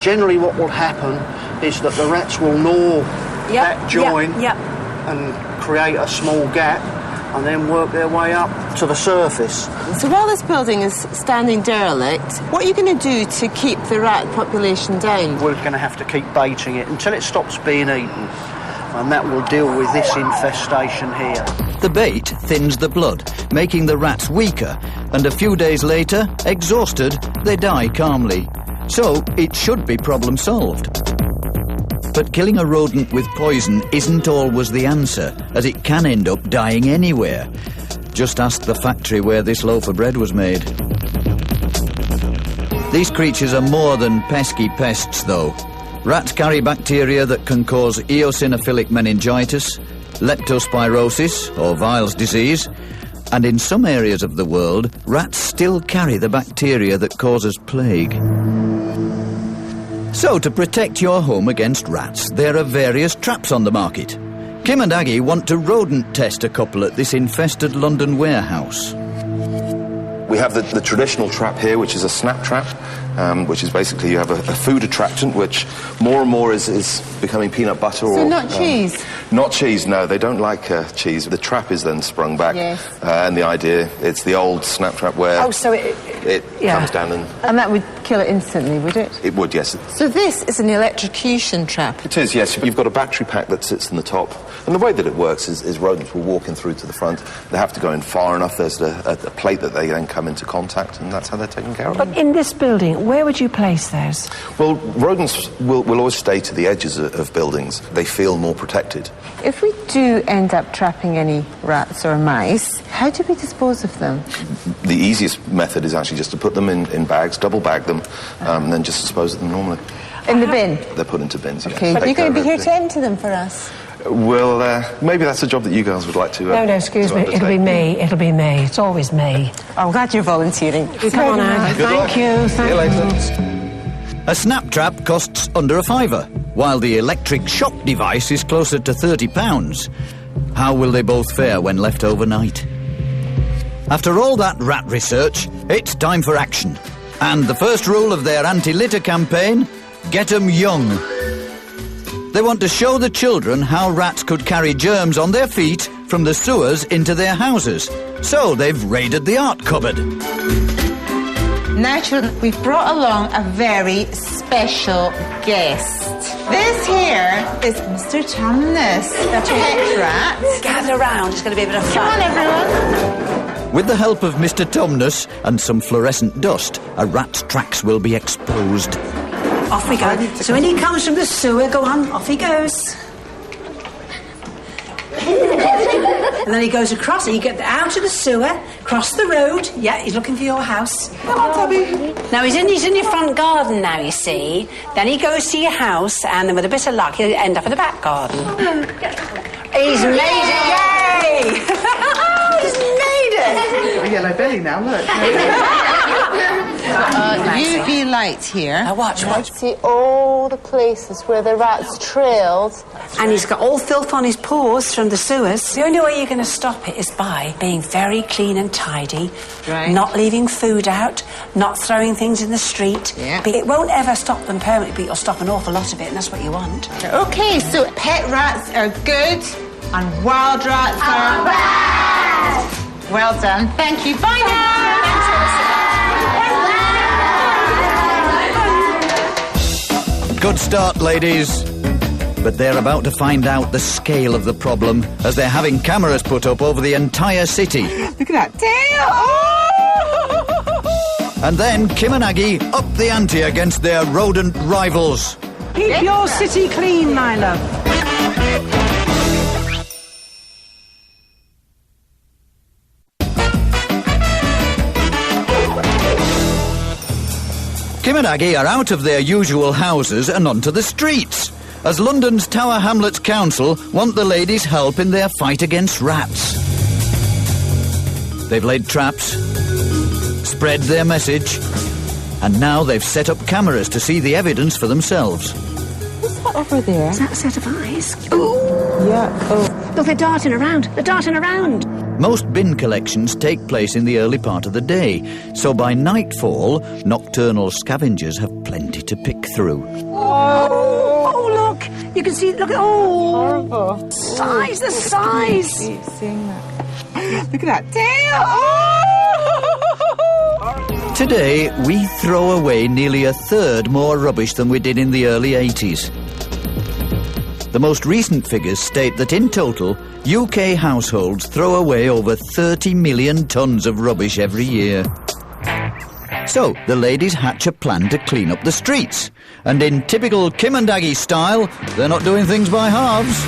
Generally what will happen is that the rats will gnaw that join and create a small gap and then work their way up to the surface. So while this building is standing derelict, what are you going to do to keep the rat population down? We're going to have to keep baiting it until it stops being eaten, and that will deal with this infestation here. The bait thins the blood, making the rats weaker, and a few days later, exhausted, they die calmly. So it should be problem solved. But killing a rodent with poison isn't always the answer, as it can end up dying anywhere. Just ask the factory where this loaf of bread was made. These creatures are more than pesky pests, though. Rats carry bacteria that can cause eosinophilic meningitis, leptospirosis, or Weil's disease, and in some areas of the world, rats still carry the bacteria that causes plague. So, to protect your home against rats, there are various traps on the market. Kim and Aggie want to rodent test a couple at this infested London warehouse. We have the traditional trap here, which is a snap trap, which is basically you have a food attractant, which more and more is becoming peanut butter. So not cheese? Not cheese, no. They don't like cheese. The trap is then sprung back. Yes. And the idea, it's the old snap trap where it comes down and... And that would kill it instantly, would it? It would, yes. So this is an electrocution trap? It is, yes. You've got a battery pack that sits in the top. And the way that it works is rodents will walk in through to the front. They have to go in far enough. There's a plate that they then come into contact, and that's how they're taken care of. But in this building, where would you place those? Well, rodents will always stay to the edges of buildings. They feel more protected. If we do end up trapping any rats or mice, how do we dispose of them? The easiest method is actually just to put them in bags, double bag them, and then just dispose of them normally. In the bin? They're put into bins, yes. Okay, but you're going to be here to empty them for us? Well, maybe that's a job that you girls would like to No, excuse me. It'll be me. It'll be me. It's always me. I'm glad you're volunteering. Come on, Anne. Thank you. See you later. A snap trap costs under £5, while the electric shock device is closer to £30. How will they both fare when left overnight? After all that rat research, it's time for action. And the first rule of their anti-litter campaign, get 'em young. They want to show the children how rats could carry germs on their feet from the sewers into their houses. So they've raided the art cupboard. Now, children, we've brought along a very special guest. This here is Mr. Tumnus, the pet rat. Gather round, it's going to be a bit of fun. Come on, everyone. With the help of Mr. Tumnus and some fluorescent dust, a rat's tracks will be exposed. Off we go. So when he comes from the sewer, go on, off he goes. And then he goes across, and you get out of the sewer, cross the road. Yeah, he's looking for your house. Come on, Toby. Now, he's in your front garden now, you see. Then he goes to your house, and then with a bit of luck, he'll end up in the back garden. He's made it! Yay! He's made it! A yellow belly now, look. UV light here. Now watch. See all the places where the rats trailed. And he's got all filth on his paws from the sewers. The only way you're going to stop it is by being very clean and tidy, not leaving food out, not throwing things in the street. Yeah. It won't ever stop them permanently, but it'll stop an awful lot of it, and that's what you want. Okay, so pet rats are good and wild rats are bad. Well done. Thank you. Bye now. Good start, ladies. But they're about to find out the scale of the problem as they're having cameras put up over the entire city. Look at that tail. Oh! And then Kim and Aggie up the ante against their rodent rivals. Keep your city clean, my love. Kim and Aggie are out of their usual houses and onto the streets, as London's Tower Hamlets Council want the ladies' help in their fight against rats. They've laid traps, spread their message, and now they've set up cameras to see the evidence for themselves. What's that over there? Is that a set of eyes? Ooh! Yeah, oh. Look, they're darting around. They're darting around. Most bin collections take place in the early part of the day, so by nightfall, nocturnal scavengers have plenty plenty to pick through. Oh, look! You can see, look at, Horrible. size, the size! Keep seeing that. Look at that tail! Oh! Today, we throw away nearly a third more rubbish than we did in the early 80s. The most recent figures state that in total, UK households throw away over 30 million tonnes of rubbish every year. So, the ladies hatch a plan to clean up the streets. And in typical Kim and Aggie style, they're not doing things by halves.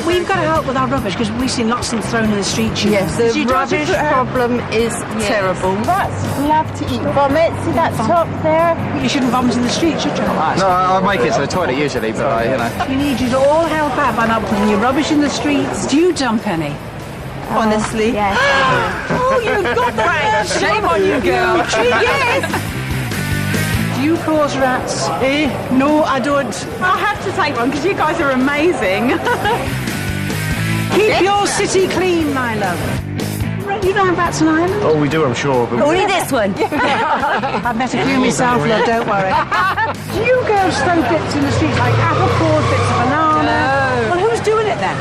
We've got to help with our rubbish because we've seen lots of them thrown in the streets. Yes, the rubbish problem is terrible. Rats love to eat vomit. See that top there? You shouldn't vomit in the street, should you? No, I make it to the toilet usually, but We need you to all help out by not putting your rubbish in the streets. Do you dump any? Honestly. Yes. Oh, you've got that! Shame on you, girl. Yes. Do you cause rats? No, I don't. I'll have to take one because you guys are amazing. Keep your city clean, my love. You don't have rats on Ireland? Oh, we do, I'm sure. But Only this one. I've met a few myself, love, don't worry. Do you girls throw bits in the streets like apple cores, bits of banana? No. Well, who's doing it then?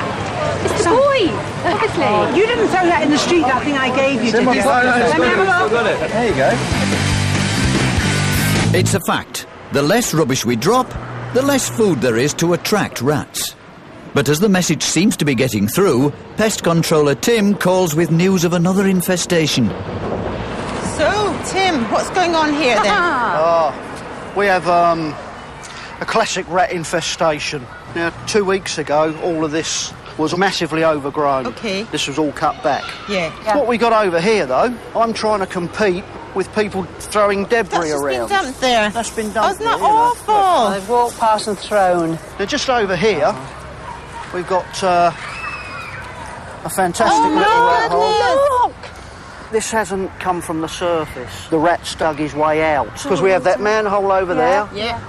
It's the boy, obviously. You didn't throw that in the street, that thing I gave you. Did you? Let me have a look. got it. There you go. It's a fact. The less rubbish we drop, the less food there is to attract rats. But as the message seems to be getting through, pest controller Tim calls with news of another infestation. So, Tim, what's going on here then? We have a classic rat infestation. Now, 2 weeks ago, all of this was massively overgrown. Okay. This was all cut back. Yeah. What we got over here, though, I'm trying to compete with people throwing debris That's around. been dumped there. That's been Oh, dumped isn't that here, you know. awful? They've walked past and thrown. Now, just over here, we've got a fantastic little rat hole. Look! This hasn't come from the surface. The rat's dug his way out. Because we have that manhole over there,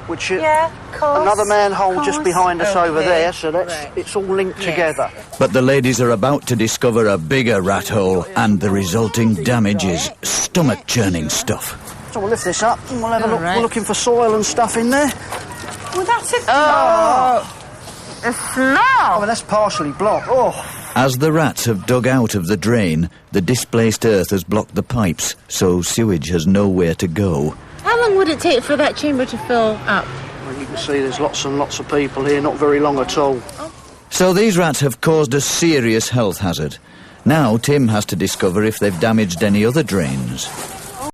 which another manhole just behind us over there, so it's all linked together. But the ladies are about to discover a bigger rat hole, and the resulting damage is stomach-churning stuff. So we'll lift this up and we'll have a look. right. We're looking for soil and stuff in there. Well, that's it. The smell! Oh, well, that's partially blocked. Oh, As the rats have dug out of the drain, the displaced earth has blocked the pipes, so sewage has nowhere to go. How long would it take for that chamber to fill up? well, you can see there's lots and lots of people here, not very long at all. So these rats have caused a serious health hazard. Now Tim has to discover if they've damaged any other drains.